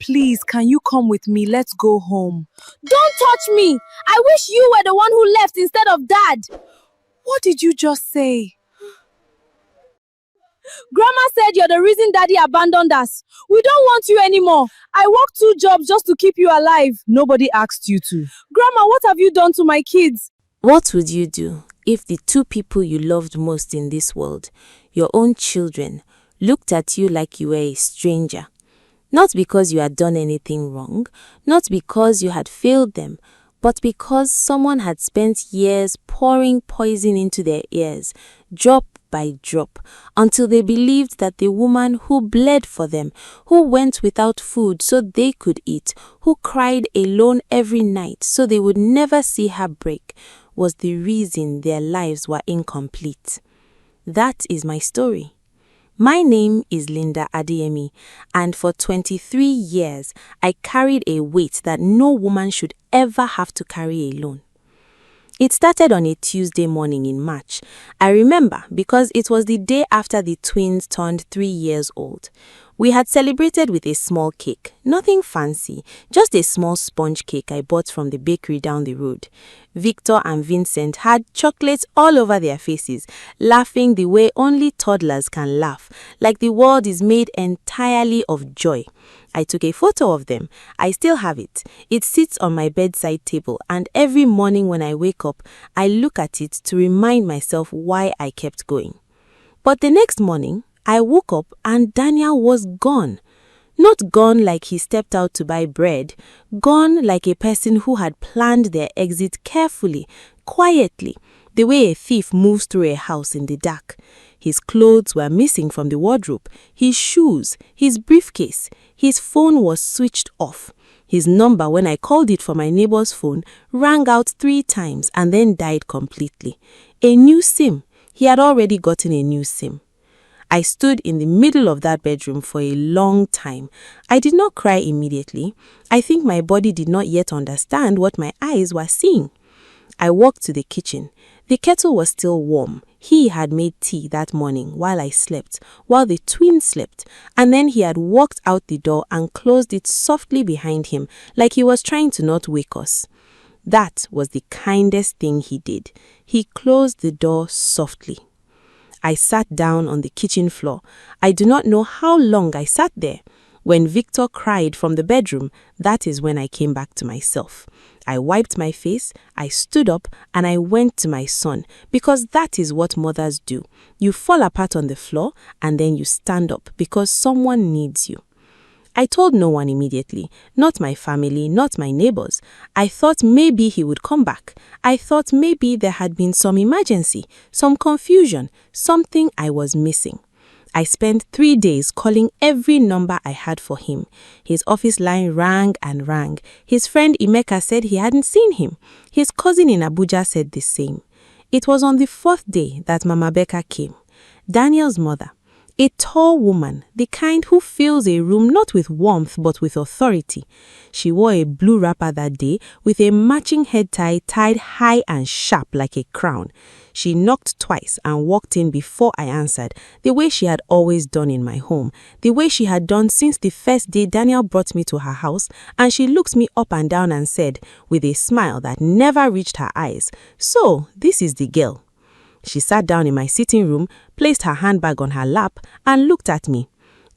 please, can you come with me? Let's go home. Don't touch me! I wish you were the one who left instead of Dad. What did you just say? Grandma said you're the reason Daddy abandoned us. We don't want you anymore. I worked 2 jobs just to keep you alive. Nobody asked you to. Grandma, what have you done to my kids? What would you do if the 2 people you loved most in this world, your own children, looked at you like you were a stranger? Not because you had done anything wrong, not because you had failed them, but because someone had spent years pouring poison into their ears, drop by drop, until they believed that the woman who bled for them, who went without food so they could eat, who cried alone every night so they would never see her break, was the reason their lives were incomplete. That is my story. My name is Linda Adeyemi, and for 23 years, I carried a weight that no woman should ever have to carry alone. It started on a Tuesday morning in March. I remember because it was the day after the twins turned 3 years old. We had celebrated with a small cake, nothing fancy, just a small sponge cake I bought from the bakery down the road. Victor and Vincent had chocolates all over their faces, laughing the way only toddlers can laugh, like the world is made entirely of joy. I took a photo of them. I still have it. It sits on my bedside table, and every morning when I wake up, I look at it to remind myself why I kept going. But the next morning, I woke up and Daniel was gone. Not gone like he stepped out to buy bread, gone like a person who had planned their exit carefully, quietly, the way a thief moves through a house in the dark. His clothes were missing from the wardrobe, his shoes, his briefcase, his phone was switched off. His number, when I called it from my neighbor's phone, rang out 3 times and then died completely. A new SIM. He had already gotten a new SIM. I stood in the middle of that bedroom for a long time. I did not cry immediately. I think my body did not yet understand what my eyes were seeing. I walked to the kitchen. The kettle was still warm. He had made tea that morning while I slept, while the twins slept, and then he had walked out the door and closed it softly behind him, like he was trying to not wake us. That was the kindest thing he did. He closed the door softly. I sat down on the kitchen floor. I do not know how long I sat there. When Victor cried from the bedroom, that is when I came back to myself. I wiped my face, I stood up, and I went to my son, because that is what mothers do. You fall apart on the floor, and then you stand up because someone needs you. I told no one immediately, not my family, not my neighbors. I thought maybe he would come back. I thought maybe there had been some emergency, some confusion, something I was missing. I spent 3 days calling every number I had for him. His office line rang and rang. His friend Emeka said he hadn't seen him. His cousin in Abuja said the same. It was on the 4th day that Mama Becca came, Daniel's mother. A tall woman, the kind who fills a room not with warmth but with authority. She wore a blue wrapper that day with a matching head tie tied high and sharp like a crown. She knocked twice and walked in before I answered, the way she had always done in my home, the way she had done since the first day Daniel brought me to her house, and she looked me up and down and said, with a smile that never reached her eyes, "So, this is the girl." She sat down in my sitting room, placed her handbag on her lap, and looked at me.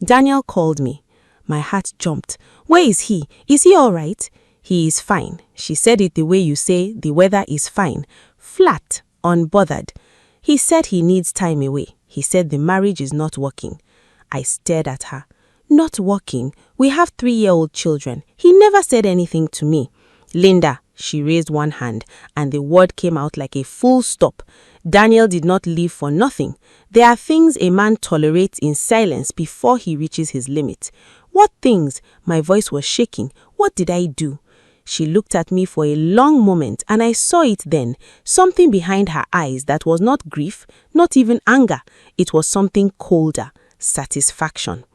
Daniel called me. My heart jumped. "Where is he? Is he all right?" "He is fine." She said it the way you say the weather is fine. Flat, unbothered. He said he needs time away. He said the marriage is not working. I stared at her. "Not working? We have 3-year-old children. He never said anything to me." "Linda," she raised one hand, and the word came out like a full stop. Daniel did not leave for nothing. There are things a man tolerates in silence before he reaches his limit. "What things?" My voice was shaking. "What did I do?" She looked at me for a long moment, and I saw it then, something behind her eyes that was not grief, not even anger. It was something colder, satisfaction.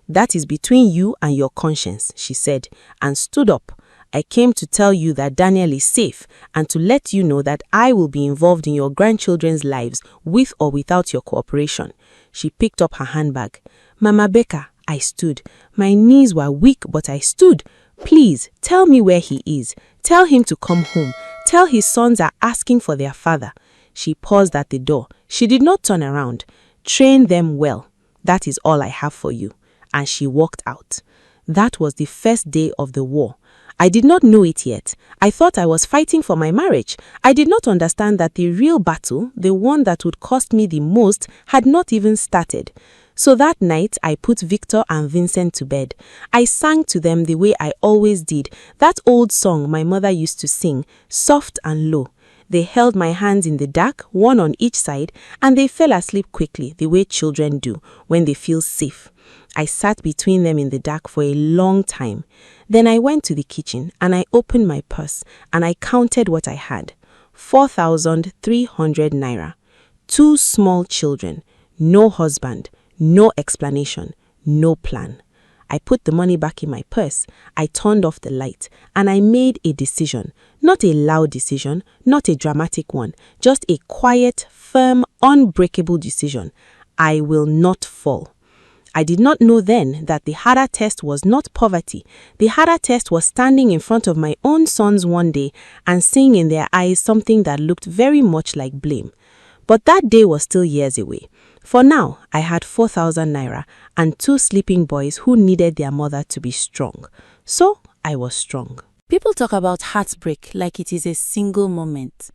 "That is between you and your conscience," she said, and stood up. "I came to tell you that Daniel is safe and to let you know that I will be involved in your grandchildren's lives with or without your cooperation." She picked up her handbag. "Mama Becca, I stood. My knees were weak, but I stood. Please, tell me where he is. Tell him to come home. Tell his sons are asking for their father. She paused at the door. She did not turn around. Train them well. That is all I have for you. And she walked out. That was the first day of the war. I did not know it yet. I thought I was fighting for my marriage. I did not understand that the real battle, the one that would cost me the most, had not even started. So that night, I put Victor and Vincent to bed. I sang to them the way I always did, that old song my mother used to sing, soft and low. They held my hands in the dark, one on each side, and they fell asleep quickly, the way children do when they feel safe. I sat between them in the dark for a long time. Then I went to the kitchen and I opened my purse and I counted what I had. 4,300 naira. 2 small children. No husband. No explanation. No plan. I put the money back in my purse. I turned off the light and I made a decision. Not a loud decision, not a dramatic one. Just a quiet, firm, unbreakable decision. I will not fall. I did not know then that the harder test was not poverty. The harder test was standing in front of my own sons one day and seeing in their eyes something that looked very much like blame. But that day was still years away. For now, I had 4,000 naira and 2 sleeping boys who needed their mother to be strong. So I was strong. People talk about heartbreak like it is a single moment,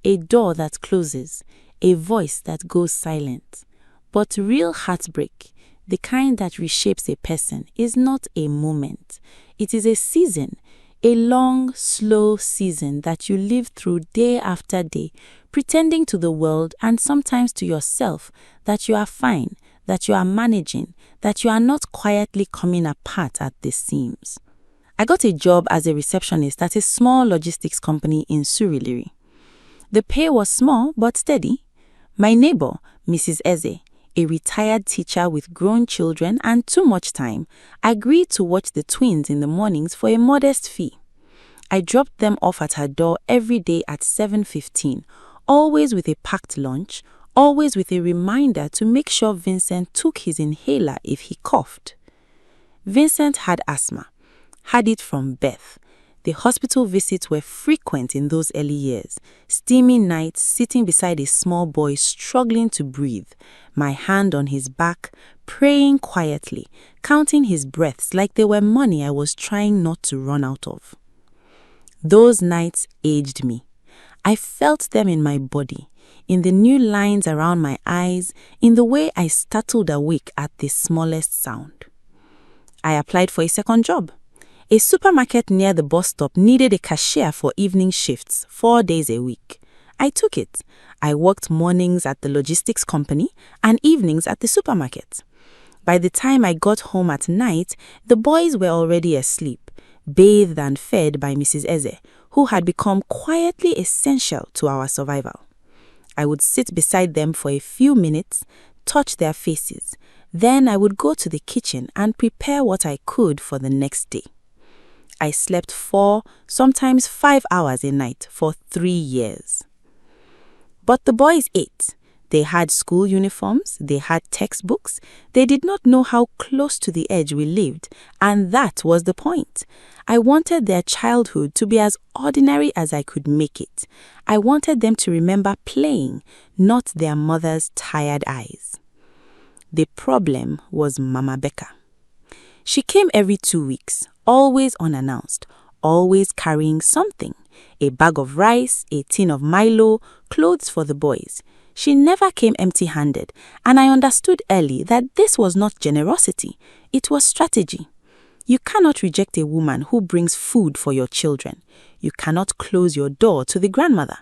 a door that closes, a voice that goes silent. But real heartbreak, the kind that reshapes a person, is not a moment. It is a season, a long, slow season that you live through day after day, pretending to the world and sometimes to yourself that you are fine, that you are managing, that you are not quietly coming apart at the seams. I got a job as a receptionist at a small logistics company in Surulere. The pay was small but steady. My neighbor, Mrs. Eze, a retired teacher with grown children and too much time, agreed to watch the twins in the mornings for a modest fee. I dropped them off at her door every day at 7:15, always with a packed lunch, always with a reminder to make sure Vincent took his inhaler if he coughed. Vincent had asthma, had it from birth. The hospital visits were frequent in those early years, steamy nights sitting beside a small boy struggling to breathe, my hand on his back, praying quietly, counting his breaths like they were money I was trying not to run out of. Those nights aged me. I felt them in my body, in the new lines around my eyes, in the way I startled awake at the smallest sound. I applied for a second job. A supermarket near the bus stop needed a cashier for evening shifts, 4 days a week. I took it. I worked mornings at the logistics company and evenings at the supermarket. By the time I got home at night, the boys were already asleep, bathed and fed by Mrs. Eze, who had become quietly essential to our survival. I would sit beside them for a few minutes, touch their faces. Then I would go to the kitchen and prepare what I could for the next day. I slept 4, sometimes 5 hours a night for 3 years. But the boys ate. They had school uniforms, they had textbooks. They did not know how close to the edge we lived, and that was the point. I wanted their childhood to be as ordinary as I could make it. I wanted them to remember playing, not their mother's tired eyes. The problem was Mama Becca. She came every 2 weeks, always unannounced, always carrying something, a bag of rice, a tin of Milo, clothes for the boys. She never came empty-handed, and I understood early that this was not generosity, it was strategy. You cannot reject a woman who brings food for your children. You cannot close your door to the grandmother.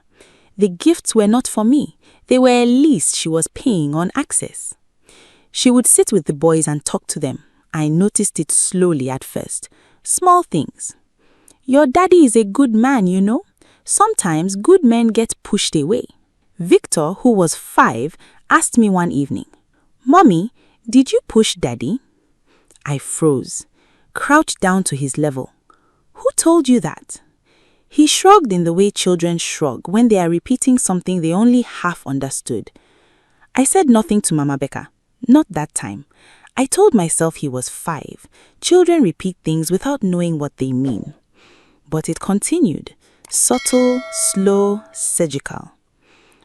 The gifts were not for me, they were a lease she was paying on access. She would sit with the boys and talk to them. I noticed it slowly at first. Small things. Your daddy is a good man, you know. Sometimes good men get pushed away. Victor, who was 5, asked me one evening, "Mommy, did you push Daddy?" I froze, crouched down to his level. "Who told you that?" He shrugged in the way children shrug when they are repeating something they only half understood. I said nothing to Mama Becca. Not that time. I told myself he was 5. Children repeat things without knowing what they mean. But it continued, subtle, slow, surgical.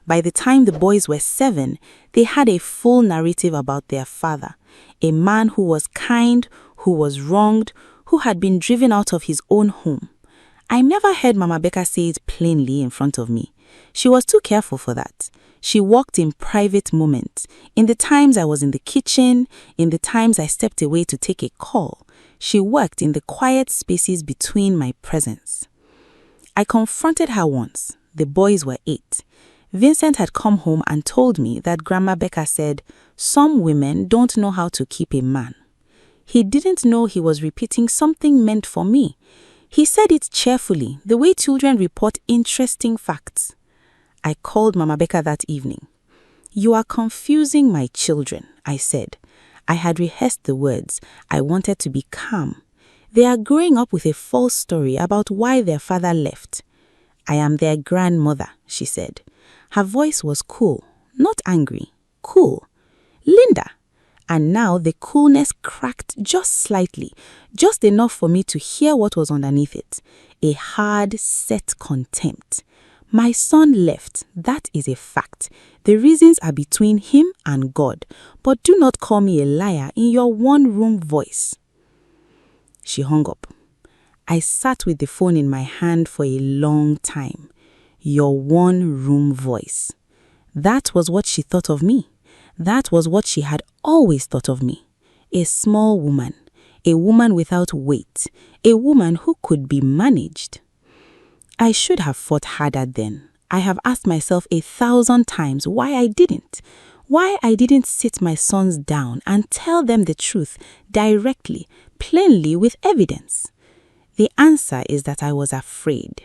By the time the boys were 7, they had a full narrative about their father, a man who was kind, who was wronged, who had been driven out of his own home. I never heard Mama Becca say it plainly in front of me. She was too careful for that. She walked in private moments, in the times I was in the kitchen, in the times I stepped away to take a call. She worked in the quiet spaces between my presence. I confronted her once. The boys were 8. Vincent had come home and told me that Grandma Becca said, "Some women don't know how to keep a man." He didn't know he was repeating something meant for me. He said it cheerfully, the way children report interesting facts. I called Mama Becca that evening. "You are confusing my children," I said. I had rehearsed the words. I wanted to be calm. They are growing up with a false story about why their father left. "I am their grandmother," she said. Her voice was cool, not angry, cool. "Linda." And now the coolness cracked just slightly, just enough for me to hear what was underneath it. A hard, set contempt. "My son left, that is a fact. The reasons are between him and God. But do not call me a liar in your one-room voice." She hung up. I sat with the phone in my hand for a long time. Your one-room voice. That was what she thought of me. That was what she had always thought of me. A small woman. A woman without weight. A woman who could be managed. I should have fought harder then. I have asked myself 1,000 times why I didn't. Why I didn't sit my sons down and tell them the truth directly, plainly, with evidence. The answer is that I was afraid.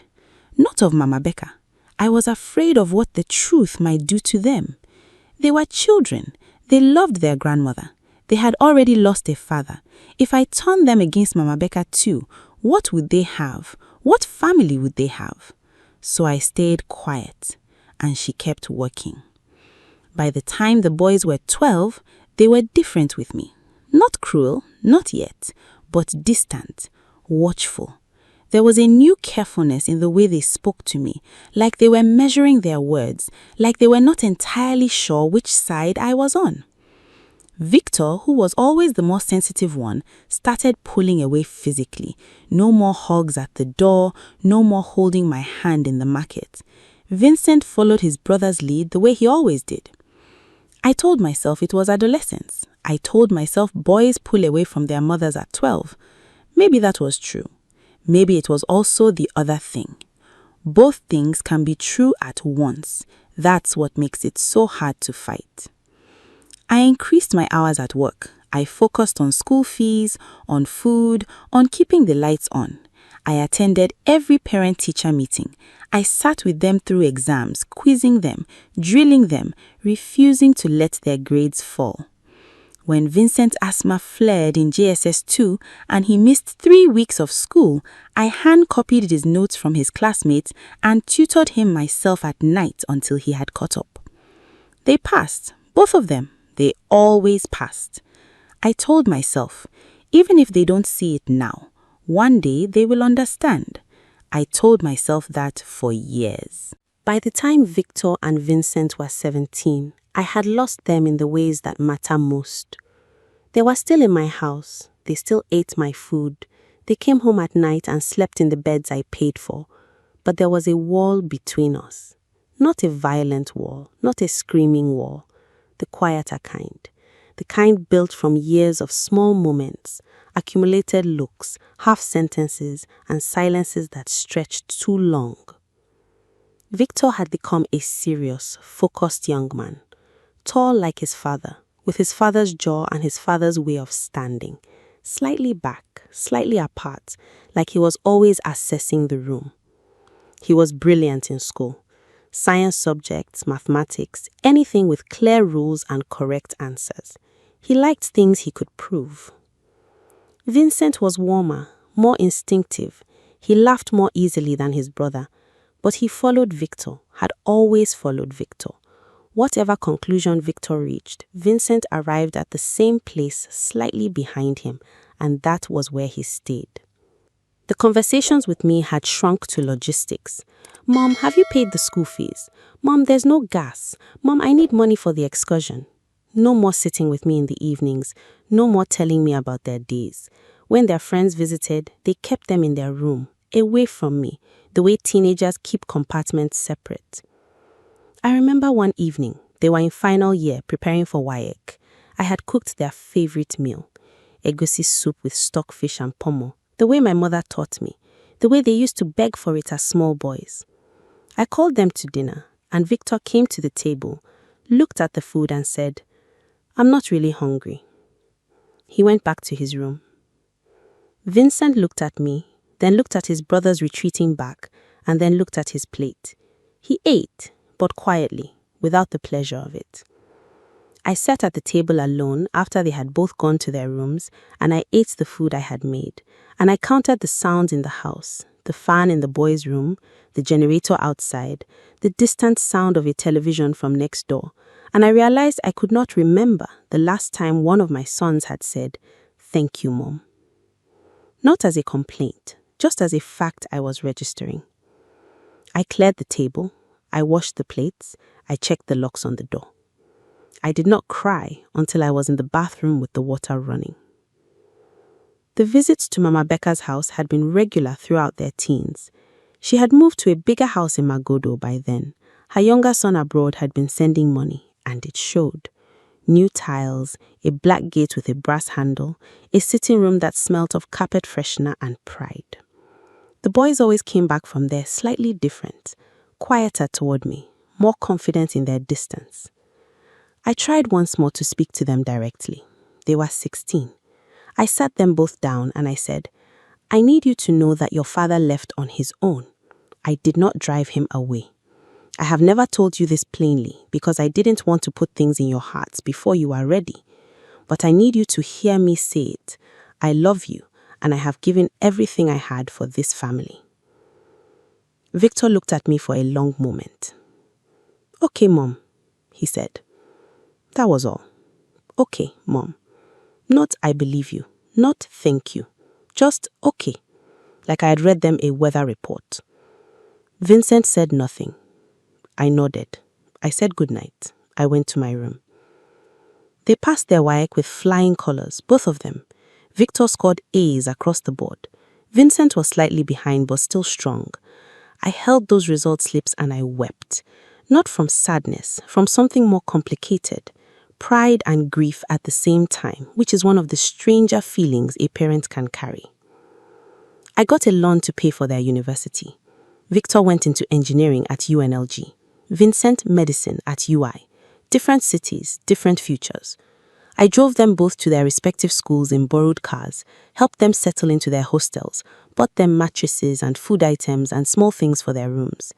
Not of Mama Becca. I was afraid of what the truth might do to them. They were children. They loved their grandmother. They had already lost a father. If I turned them against Mama Becca too, what would they have? What family would they have? So I stayed quiet, and she kept working. By the time the boys were 12, they were different with me. Not cruel, not yet, but distant, watchful. There was a new carefulness in the way they spoke to me, like they were measuring their words, like they were not entirely sure which side I was on. Victor, who was always the more sensitive one, started pulling away physically. No more hugs at the door, no more holding my hand in the market. Vincent followed his brother's lead the way he always did. I told myself it was adolescence. I told myself boys pull away from their mothers at 12. Maybe that was true. Maybe it was also the other thing. Both things can be true at once. That's what makes it so hard to fight. I increased my hours at work. I focused on school fees, on food, on keeping the lights on. I attended every parent-teacher meeting. I sat with them through exams, quizzing them, drilling them, refusing to let their grades fall. When Vincent's asthma flared in JSS 2 and he missed 3 weeks of school, I hand-copied his notes from his classmates and tutored him myself at night until he had caught up. They passed, both of them. They always passed. I told myself, even if they don't see it now, one day they will understand. I told myself that for years. By the time Victor and Vincent were 17, I had lost them in the ways that matter most. They were still in my house. They still ate my food. They came home at night and slept in the beds I paid for. But there was a wall between us. Not a violent wall, not a screaming wall. The quieter kind. The kind built from years of small moments, accumulated looks, half sentences, and silences that stretched too long. Victor had become a serious, focused young man. Tall like his father, with his father's jaw and his father's way of standing, slightly back, slightly apart, like he was always assessing the room. He was brilliant in school. Science subjects, mathematics, anything with clear rules and correct answers. He liked things he could prove. Vincent was warmer, more instinctive. He laughed more easily than his brother, but he followed Victor, had always followed Victor. Whatever conclusion Victor reached, Vincent arrived at the same place slightly behind him, and that was where he stayed. The conversations with me had shrunk to logistics. Mom, have you paid the school fees? Mom, there's no gas. Mom, I need money for the excursion. No more sitting with me in the evenings. No more telling me about their days. When their friends visited, they kept them in their room, away from me, the way teenagers keep compartments separate. I remember one evening, they were in final year preparing for WAEC. I had cooked their favorite meal, egusi soup with stockfish and pomo, the way my mother taught me, the way they used to beg for it as small boys. I called them to dinner, and Victor came to the table, looked at the food and said, "I'm not really hungry." He went back to his room. Vincent looked at me, then looked at his brothers retreating back, and then looked at his plate. He ate, but quietly, without the pleasure of it. I sat at the table alone after they had both gone to their rooms, and I ate the food I had made, and I counted the sounds in the house, the fan in the boys' room, the generator outside, the distant sound of a television from next door, and I realized I could not remember the last time one of my sons had said, "Thank you, Mom." Not as a complaint, just as a fact I was registering. I cleared the table, I washed the plates, I checked the locks on the door. I did not cry until I was in the bathroom with the water running. The visits to Mama Becca's house had been regular throughout their teens. She had moved to a bigger house in Magodo by then. Her younger son abroad had been sending money, and it showed. New tiles, a black gate with a brass handle, a sitting room that smelt of carpet freshener and pride. The boys always came back from there slightly different, quieter toward me, more confident in their distance. I tried once more to speak to them directly. They were 16. I sat them both down and I said, "I need you to know that your father left on his own. I did not drive him away. I have never told you this plainly because I didn't want to put things in your hearts before you are ready. But I need you to hear me say it. I love you, and I have given everything I had for this family." Victor looked at me for a long moment. "Okay, Mom," he said. That was all. "Okay, Mom." Not "I believe you," not "thank you." Just "okay," like I had read them a weather report. Vincent said nothing. I nodded. I said goodnight. I went to my room. They passed their WAEC with flying colors, both of them. Victor scored A's across the board. Vincent was slightly behind but still strong. I held those result slips and I wept. Not from sadness, from something more complicated. Pride and grief at the same time, which is one of the stranger feelings a parent can carry. I got a loan to pay for their university. Victor went into engineering at UNLG. Vincent medicine at UI. Different cities, different futures. I drove them both to their respective schools in borrowed cars, helped them settle into their hostels, bought them mattresses and food items and small things for their rooms.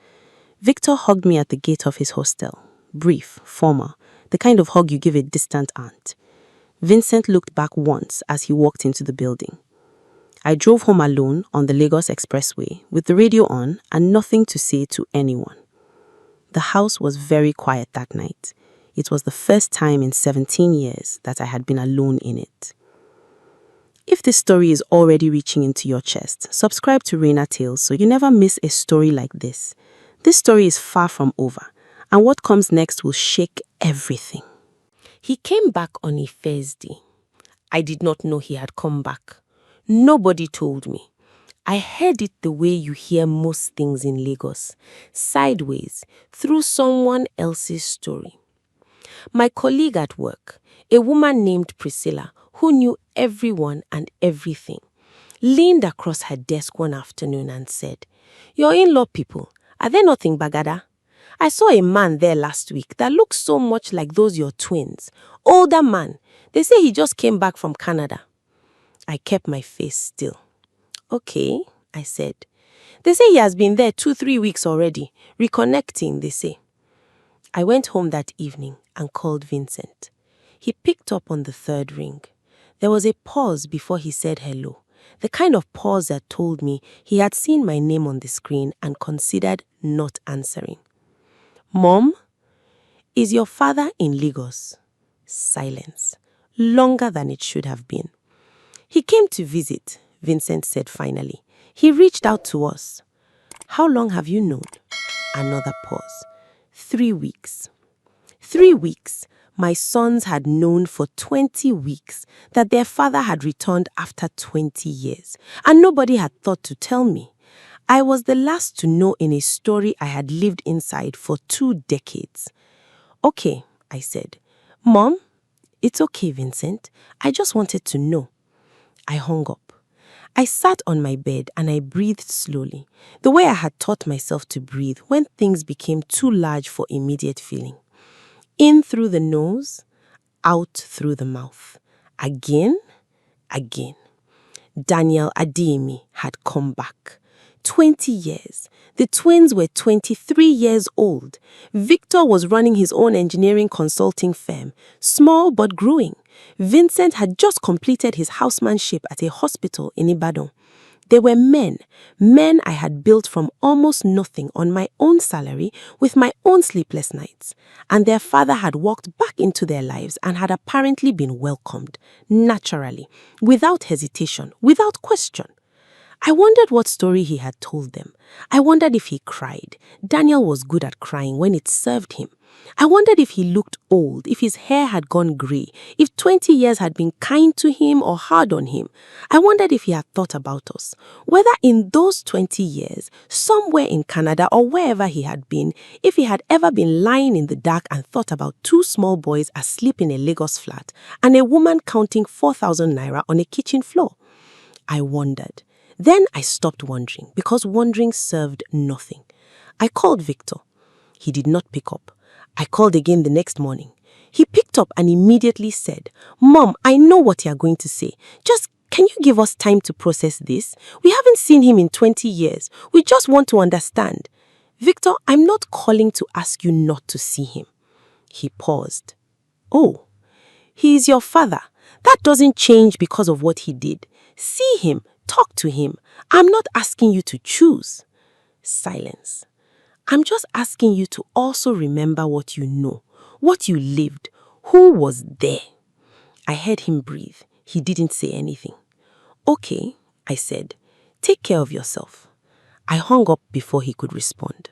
Victor hugged me at the gate of his hostel. Brief, formal, the kind of hug you give a distant aunt. Vincent looked back once as he walked into the building. I drove home alone on the Lagos Expressway with the radio on and nothing to say to anyone. The house was very quiet that night. It was the first time in 17 years that I had been alone in it. If this story is already reaching into your chest, subscribe to Raina Tales so you never miss a story like this. This story is far from over, and what comes next will shake everything. He came back on a Thursday. I did not know he had come back. Nobody told me. I heard it the way you hear most things in Lagos, sideways, through someone else's story. My colleague at work, a woman named Priscilla, who knew everyone and everything, leaned across her desk one afternoon and said, "Your in-law people, are they not in Bagada? I saw a man there last week that looks so much like those your twins. Older man. They say he just came back from Canada." I kept my face still. "Okay," I said. "They say he has been there 2-3 weeks already. Reconnecting, they say." I went home that evening and called Vincent. He picked up on the third ring. There was a pause before he said hello, the kind of pause that told me he had seen my name on the screen and considered not answering. "Mom?" Is your father in Lagos? Silence. Longer than it should have been. He came to visit, Vincent said finally. He reached out to us. How long have you known? Another pause. 3 weeks. 3 weeks. My sons had known for 20 weeks that their father had returned after 20 years, and nobody had thought to tell me. I was the last to know in a story I had lived inside for 2 decades. Okay, I said. Mom, it's okay, Vincent. I just wanted to know. I hung up. I sat on my bed and I breathed slowly, the way I had taught myself to breathe when things became too large for immediate feeling. In through the nose, out through the mouth. Again. Daniel Adeyemi had come back. 20 years. The twins were 23 years old. Victor was running his own engineering consulting firm, small but growing. Vincent had just completed his housemanship at a hospital in Ibadan. They were men I had built from almost nothing on my own salary with my own sleepless nights. And their father had walked back into their lives and had apparently been welcomed, naturally, without hesitation, without question. I wondered what story he had told them. I wondered if he cried. Daniel was good at crying when it served him. I wondered if he looked old, if his hair had gone grey, if 20 years had been kind to him or hard on him. I wondered if he had thought about us, whether in those 20 years, somewhere in Canada or wherever he had been, if he had ever been lying in the dark and thought about 2 small boys asleep in a Lagos flat and a woman counting 4,000 naira on a kitchen floor. I wondered. Then I stopped wondering because wondering served nothing. I called Victor. He did not pick up. I called again the next morning. He picked up and immediately said, Mom, I know what you are going to say. Just can you give us time to process this? We haven't seen him in 20 years. We just want to understand. Victor, I'm not calling to ask you not to see him. He paused. Oh, he is your father. That doesn't change because of what he did. See him. Talk to him. I'm not asking you to choose. Silence. I'm just asking you to also remember what you know, what you lived, who was there. I heard him breathe. He didn't say anything. Okay, I said. Take care of yourself. I hung up before he could respond.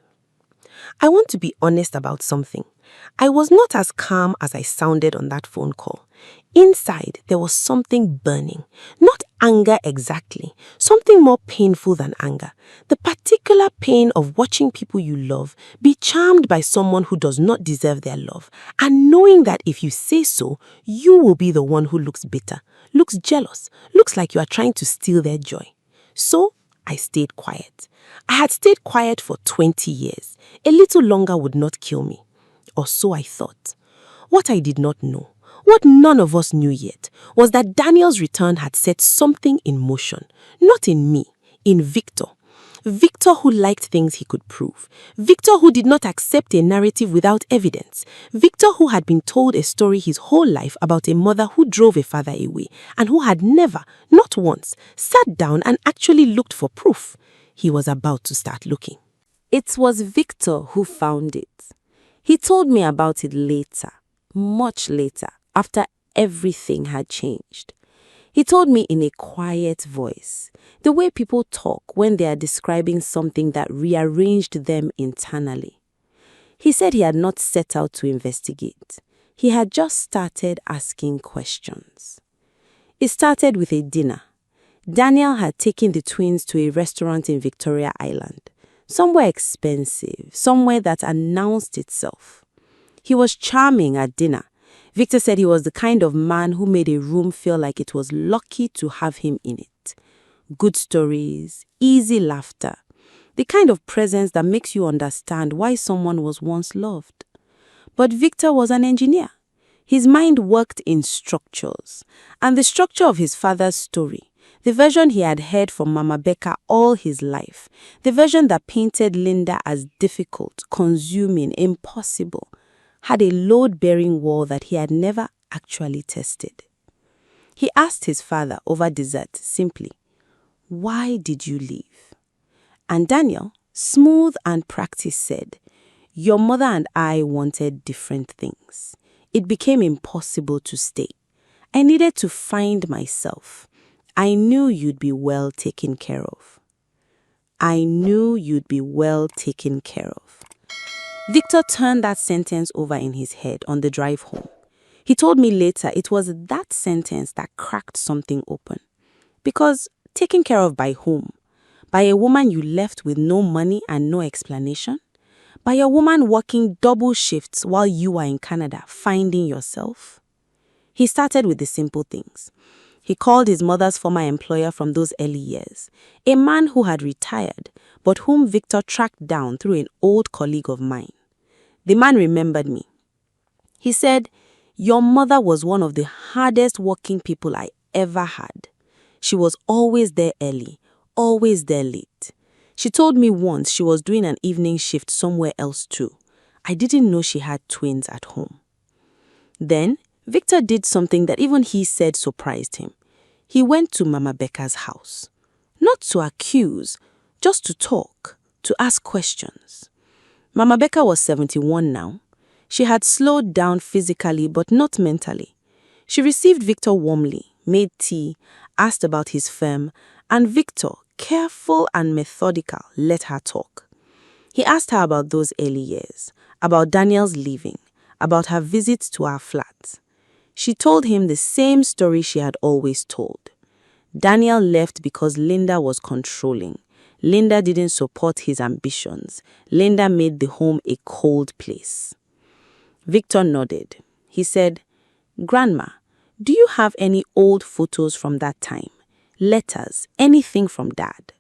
I want to be honest about something. I was not as calm as I sounded on that phone call. Inside, there was something burning. Not anger exactly, something more painful than anger. The particular pain of watching people you love be charmed by someone who does not deserve their love, and knowing that if you say so, you will be the one who looks bitter, looks jealous, looks like you are trying to steal their joy. So, I stayed quiet. I had stayed quiet for 20 years. A little longer would not kill me. Or so I thought. What I did not know, what none of us knew yet, was that Daniel's return had set something in motion. Not in me, in Victor. Victor who liked things he could prove. Victor who did not accept a narrative without evidence. Victor who had been told a story his whole life about a mother who drove a father away and who had never, not once, sat down and actually looked for proof. He was about to start looking. It was Victor who found it. He told me about it later, much later, after everything had changed. He told me in a quiet voice, the way people talk when they are describing something that rearranged them internally. He said he had not set out to investigate. He had just started asking questions. It started with a dinner. Daniel had taken the twins to a restaurant in Victoria Island, somewhere expensive, somewhere that announced itself. He was charming at dinner. Victor said he was the kind of man who made a room feel like it was lucky to have him in it. Good stories, easy laughter, the kind of presence that makes you understand why someone was once loved. But Victor was an engineer. His mind worked in structures, and the structure of his father's story, the version he had heard from Mama Becca all his life, the version that painted Linda as difficult, consuming, impossible, had a load-bearing wall that he had never actually tested. He asked his father over dessert simply, "Why did you leave?" And Daniel, smooth and practiced, said, Your mother and I wanted different things. It became impossible to stay. I needed to find myself. I knew you'd be well taken care of. I knew you'd be well taken care of. Victor turned that sentence over in his head on the drive home. He told me later it was that sentence that cracked something open. Because taken care of by whom? By a woman you left with no money and no explanation? By a woman working double shifts while you were in Canada finding yourself? He started with the simple things. He called his mother's former employer from those early years, a man who had retired, but whom Victor tracked down through an old colleague of mine. The man remembered me. He said, "Your mother was one of the hardest working people I ever had. She was always there early, always there late. She told me once she was doing an evening shift somewhere else too. I didn't know she had twins at home." Then, Victor did something that even he said surprised him. He went to Mama Becca's house. Not to accuse, just to talk, to ask questions. Mama Becca was 71 now. She had slowed down physically but not mentally. She received Victor warmly, made tea, asked about his firm, and Victor, careful and methodical, let her talk. He asked her about those early years, about Daniel's leaving, about her visits to our flat. She told him the same story she had always told. Daniel left because Linda was controlling. Linda didn't support his ambitions. Linda made the home a cold place. Victor nodded. He said, "Grandma, do you have any old photos from that time? Letters, anything from Dad?"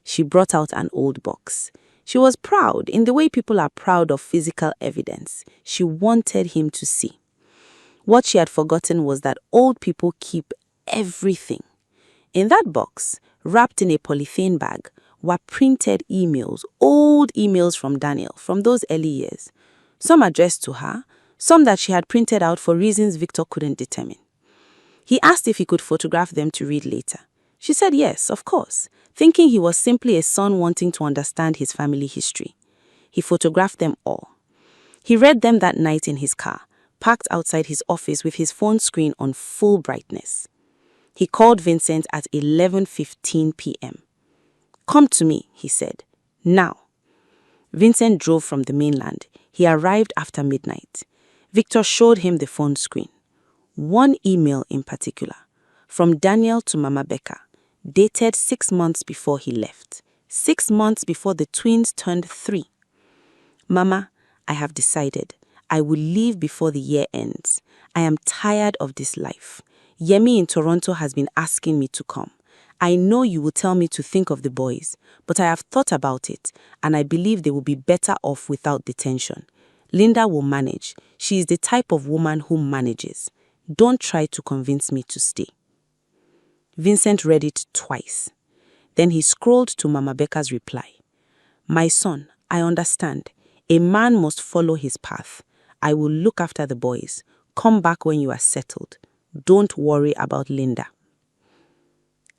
She brought out an old box. She was proud in the way people are proud of physical evidence. She wanted him to see. What she had forgotten was that old people keep everything. In that box, wrapped in a polythene bag, were printed emails, old emails from Daniel from those early years. Some addressed to her, some that she had printed out for reasons Victor couldn't determine. He asked if he could photograph them to read later. She said yes, of course, thinking he was simply a son wanting to understand his family history. He photographed them all. He read them that night in his car, parked outside his office with his phone screen on full brightness. He called Vincent at 11:15 p.m. "Come to me," he said. "Now." Vincent drove from the mainland. He arrived after midnight. Victor showed him the phone screen. One email in particular, from Daniel to Mama Becca, dated 6 months before he left. 6 months before the twins turned 3. "Mama, I have decided. I will leave before the year ends. I am tired of this life. Yemi in Toronto has been asking me to come. I know you will tell me to think of the boys, but I have thought about it, and I believe they will be better off without detention. Linda will manage. She is the type of woman who manages. Don't try to convince me to stay." Vincent read it twice. Then he scrolled to Mama Becca's reply. "My son, I understand. A man must follow his path. I will look after the boys. Come back when you are settled. Don't worry about Linda."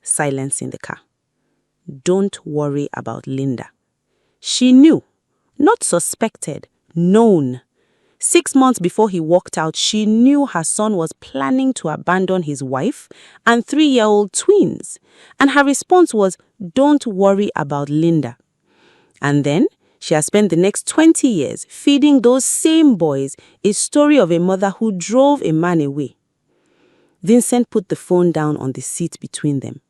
Silence in the car. Don't worry about Linda. She knew, not suspected, known. 6 months before he walked out, she knew her son was planning to abandon his wife and 3-year-old twins. And her response was, "Don't worry about Linda." And then she has spent the next 20 years feeding those same boys a story of a mother who drove a man away. Vincent put the phone down on the seat between them.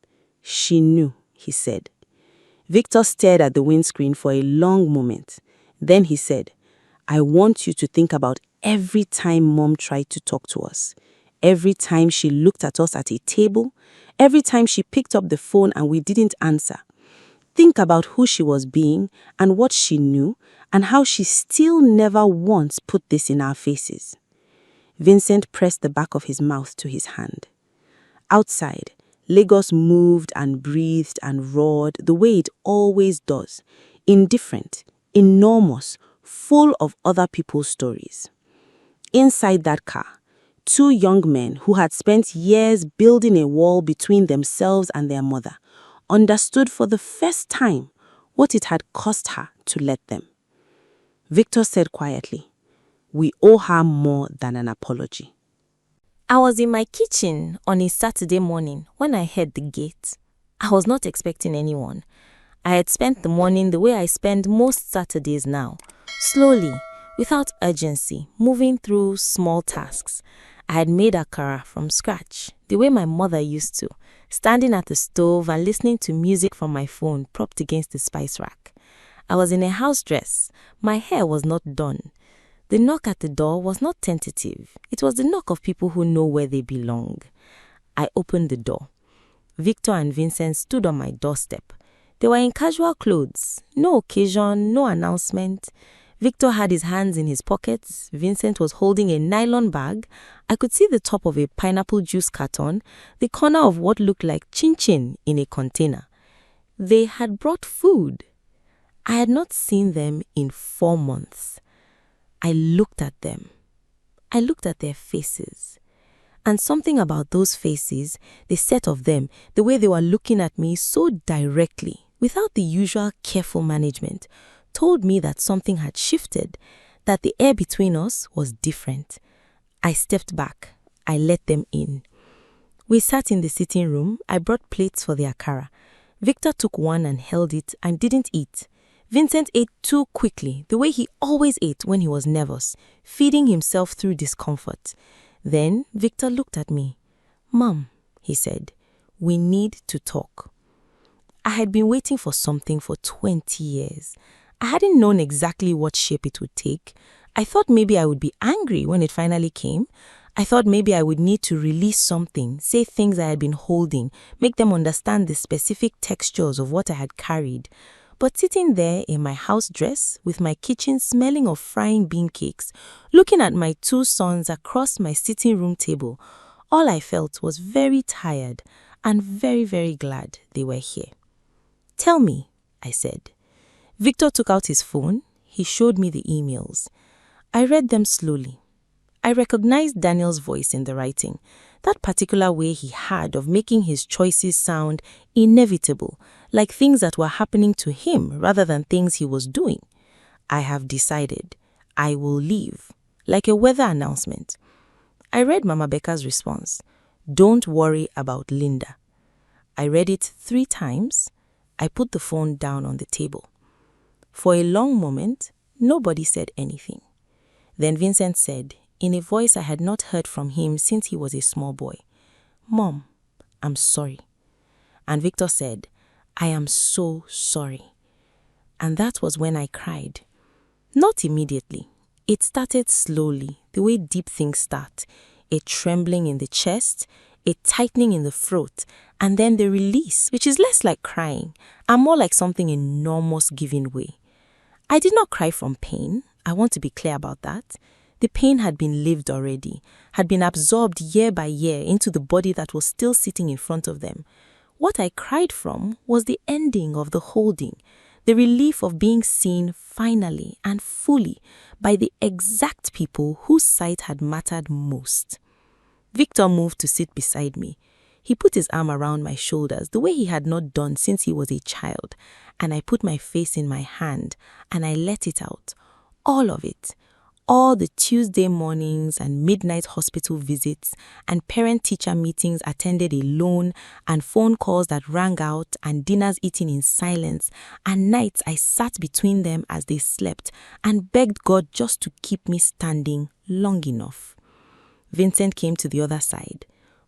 "She knew," he said. Victor stared at the windscreen for a long moment. Then he said, "I want you to think about every time Mom tried to talk to us, every time she looked at us at a table, every time she picked up the phone and we didn't answer. Think about who she was being and what she knew and how she still never once put this in our faces." Vincent pressed the back of his mouth to his hand. Outside, Lagos moved and breathed and roared the way it always does, indifferent, enormous, full of other people's stories. Inside that car, 2 young men who had spent years building a wall between themselves and their mother understood for the first time what it had cost her to let them. Victor said quietly. We owe her more than an apology. I was in my kitchen on a Saturday morning when I heard the gate. I was not expecting anyone. I had spent the morning the way I spend most Saturdays now, slowly, without urgency, moving through small tasks. I had made akara from scratch, the way my mother used to, standing at the stove and listening to music from my phone propped against the spice rack. I was in a house dress. My hair was not done. The knock at the door was not tentative. It was the knock of people who know where they belong. I opened the door. Victor and Vincent stood on my doorstep. They were in casual clothes. No occasion, no announcement. Victor had his hands in his pockets. Vincent was holding a nylon bag. I could see the top of a pineapple juice carton, the corner of what looked like chin-chin in a container. They had brought food. I had not seen them in 4 months. I looked at them. I looked at their faces. And something about those faces, the set of them, the way they were looking at me so directly, without the usual careful management, told me that something had shifted, that the air between us was different. I stepped back. I let them in. We sat in the sitting room. I brought plates for the akara. Victor took one and held it and didn't eat. Vincent ate too quickly, the way he always ate when he was nervous, feeding himself through discomfort. Then Victor looked at me. "Mom," he said, "we need to talk." I had been waiting for something for 20 years. I hadn't known exactly what shape it would take. I thought maybe I would be angry when it finally came. I thought maybe I would need to release something, say things I had been holding, make them understand the specific textures of what I had carried. But sitting there in my house dress, with my kitchen smelling of frying bean cakes, looking at my 2 sons across my sitting room table, all I felt was very tired and very, very glad they were here. "Tell me," I said. Victor took out his phone. He showed me the emails. I read them slowly. I recognized Daniel's voice in the writing, that particular way he had of making his choices sound inevitable, like things that were happening to him rather than things he was doing. "I have decided. I will leave," like a weather announcement. I read Mama Becca's response. "Don't worry about Linda." I read it 3 times. I put the phone down on the table. For a long moment, nobody said anything. Then Vincent said, in a voice I had not heard from him since he was a small boy, "Mom, I'm sorry." And Victor said, "I am so sorry." And that was when I cried. Not immediately. It started slowly, the way deep things start. A trembling in the chest, a tightening in the throat, and then the release, which is less like crying and more like something enormous giving way. I did not cry from pain. I want to be clear about that. The pain had been lived already, had been absorbed year by year into the body that was still sitting in front of them. What I cried from was the ending of the holding, the relief of being seen finally and fully by the exact people whose sight had mattered most. Victor moved to sit beside me. He put his arm around my shoulders the way he had not done since he was a child, and I put my face in my hand and I let it out, all of it. All the Tuesday mornings and midnight hospital visits and parent-teacher meetings attended alone and phone calls that rang out and dinners eaten in silence and nights I sat between them as they slept and begged God just to keep me standing long enough. Vincent came to the other side.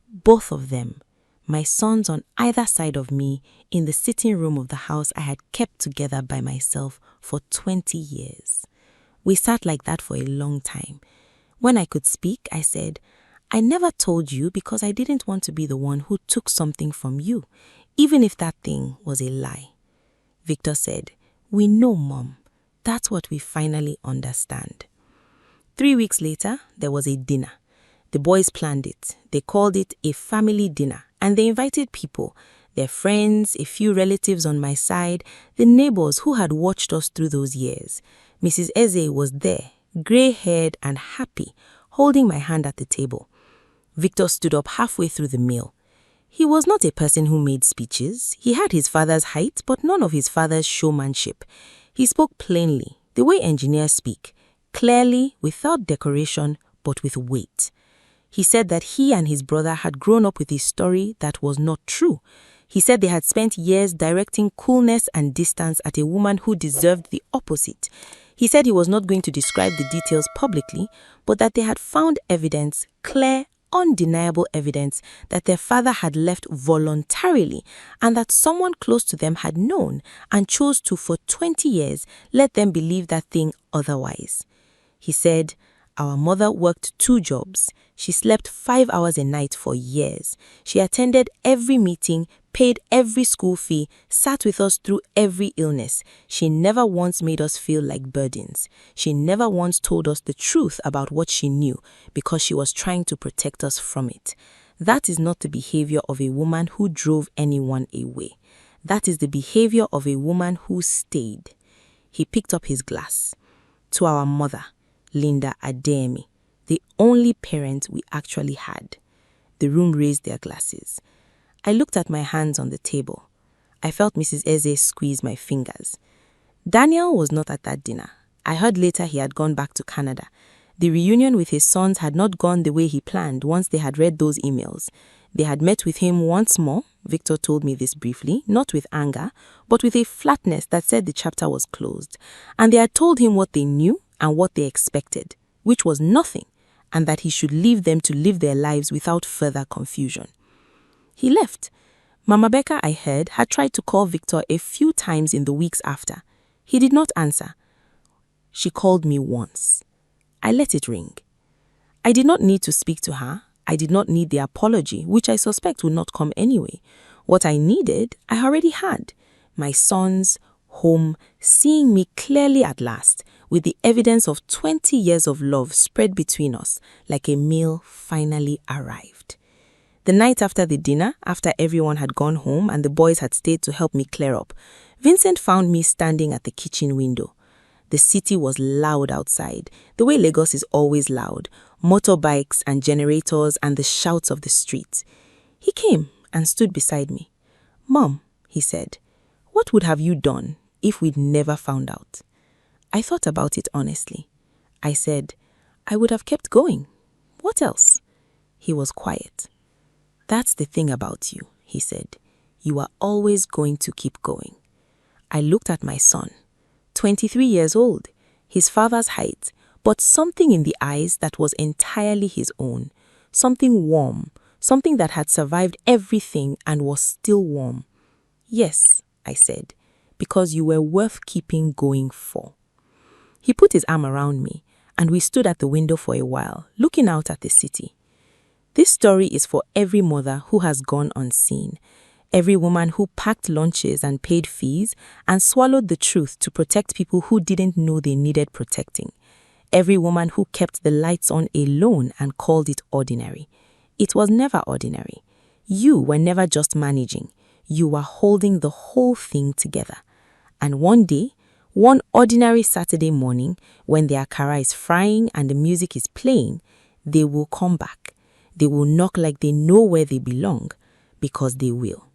Both of them, my sons on either side of me in the sitting room of the house I had kept together by myself for 20 years. We sat like that for a long time. When I could speak, I said, "I never told you because I didn't want to be the one who took something from you, even if that thing was a lie." Victor said, "We know, Mom. That's what we finally understand." 3 weeks later, there was a dinner. The boys planned it. They called it a family dinner, and they invited people, their friends, a few relatives on my side, the neighbors who had watched us through those years. Mrs. Eze was there, grey-haired and happy, holding my hand at the table. Victor stood up halfway through the meal. He was not a person who made speeches. He had his father's height, but none of his father's showmanship. He spoke plainly, the way engineers speak, clearly, without decoration, but with weight. He said that he and his brother had grown up with a story that was not true. He said they had spent years directing coolness and distance at a woman who deserved the opposite. He said he was not going to describe the details publicly, but that they had found evidence, clear, undeniable evidence, that their father had left voluntarily and that someone close to them had known and chose to, for 20 years, let them believe that thing otherwise. He said, "Our mother worked 2 jobs. She slept 5 hours a night for years. She attended every meeting, paid every school fee, sat with us through every illness. She never once made us feel like burdens. She never once told us the truth about what she knew because she was trying to protect us from it. That is not the behavior of a woman who drove anyone away. That is the behavior of a woman who stayed." He picked up his glass. "To our mother, Linda Ademi, the only parent we actually had." The room raised their glasses. I looked at my hands on the table. I felt Mrs. Eze squeeze my fingers. Daniel was not at that dinner. I heard later he had gone back to Canada. The reunion with his sons had not gone the way he planned once they had read those emails. They had met with him once more, Victor told me this briefly, not with anger, but with a flatness that said the chapter was closed. And they had told him what they knew and what they expected, which was nothing, and that he should leave them to live their lives without further confusion. He left. Mama Becca, I heard, had tried to call Victor a few times in the weeks after. He did not answer. She called me once. I let it ring. I did not need to speak to her. I did not need the apology, which I suspect would not come anyway. What I needed, I already had. My sons, home, seeing me clearly at last, with the evidence of 20 years of love spread between us, like a meal finally arrived. The night after the dinner, after everyone had gone home and the boys had stayed to help me clear up, Vincent found me standing at the kitchen window. The city was loud outside, the way Lagos is always loud, motorbikes and generators and the shouts of the street. He came and stood beside me. "Mom," he said, "what would have you done if we'd never found out?" I thought about it honestly. I said, "I would have kept going. What else?" He was quiet. "That's the thing about you," he said. "You are always going to keep going." I looked at my son, 23 years old, his father's height, but something in the eyes that was entirely his own, something warm, something that had survived everything and was still warm. "Yes," I said, "because you were worth keeping going for." He put his arm around me, and we stood at the window for a while, looking out at the city. This story is for every mother who has gone unseen, every woman who packed lunches and paid fees and swallowed the truth to protect people who didn't know they needed protecting, every woman who kept the lights on alone and called it ordinary. It was never ordinary. You were never just managing. You were holding the whole thing together. And one day, one ordinary Saturday morning, when the akara is frying and the music is playing, they will come back. They will knock like they know where they belong, because they will.